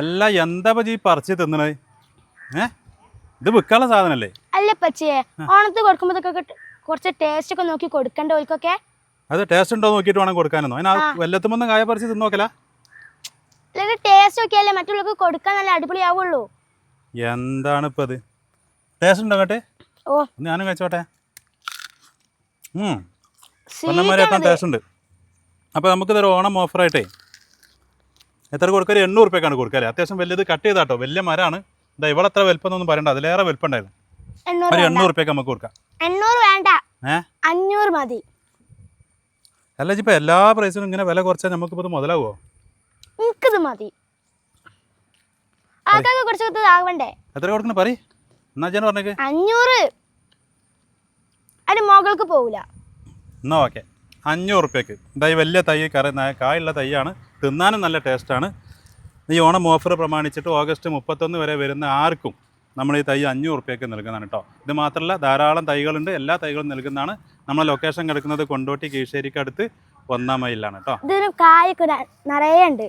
എല്ലാം എന്താ ഈ പറിച്ച് തിന്നണേ? ഇത് വിൽക്കാനുള്ള സാധനല്ലേ? അല്ല പച്ചേ, ഓണത്ത് കൊടുക്കുമ്പോഴൊക്കെ കുറച്ച് ടേസ്റ്റ് ഒക്കെ നോക്കി കൊടുക്കണ്ട ഓൽക്കൊക്കെ. അത് ടേസ്റ്റ് ഉണ്ടോ നോക്കിയിട്ട് വേണം കൊടുക്കാനൊന്നും. അതിന് വല്ലത്തുമ്പോ കായ പറിച്ച് തിന്നോക്കല. ടേസ്റ്റ് നോക്കിയാലേ മറ്റുള്ളവർക്ക് കൊടുക്കാൻ നല്ല അടിപൊളിയാവുള്ളൂ. എന്താണ് ഇപ്പൊ ഇത്? ടേസ്റ്റ് ഉണ്ടോ കേട്ടെ? ഓ, ഞാനും കഴിച്ചോട്ടെ. ടേസ്റ്റ് ഉണ്ട്. അപ്പോൾ നമുക്കിതൊരു ഓണം ഓഫറായിട്ടേ എത്ര കൊടുക്കുക? 800 രൂപയ്ക്കാണ് കൊടുക്കുക. അത്യാവശ്യം വലിയത് കട്ട് ചെയ്താട്ടോ, വലിയ മരമാണ്. ഇതാ ഇവിടെ അത്ര വലുപ്പമൊന്നും പറയണ്ട, അതിലേറെ വലുപ്പം ഉണ്ടായിരുന്നു. ഒരു 800 രൂപയ്ക്ക് നമുക്ക് കൊടുക്കാം. 800 വേണ്ട, 500 മതി. അല്ല ഇപ്പൊ എല്ലാ പ്രൈസിനും ഇങ്ങനെ വില കുറച്ചാൽ നമുക്കിപ്പോൾ മുതലാവോ? എനിക്കിത് മതി. ആൾക്കാർക്ക് കുറച്ച് ആവണ്ടേ? എത്ര കൊടുക്കണം പറ. എന്നാ ഞാൻ പറഞ്ഞേക്ക് 500. അതിന് മുകൾക്ക് പോവില്ല. എന്നാ ഓക്കെ, 500 രൂപയ്ക്ക്. ഇതാ ഈ വലിയ തൈ കായുള്ള തൈയാണ്, തിന്നാനും നല്ല ടേസ്റ്റാണ്. ഈ ഓണം ഓഫർ പ്രമാണിച്ചിട്ട് ഓഗസ്റ്റ് 31 വരെ വരുന്ന ആർക്കും നമ്മൾ ഈ തൈ 500 രൂപയ്ക്ക് നൽകുന്നതാണ് കേട്ടോ. ഇത് മാത്രമല്ല, ധാരാളം തൈകളുണ്ട്, എല്ലാ തൈകളും നൽകുന്നതാണ്. നമ്മളെ ലൊക്കേഷൻ കിടക്കുന്നത് കൊണ്ടോട്ടി കീഴ്ശ്ശേരിക്ക് അടുത്ത് 1-ാം മൈലിലാണ് കേട്ടോ. ഇതിന് കായൊക്കെ നിറയെ ഉണ്ട്.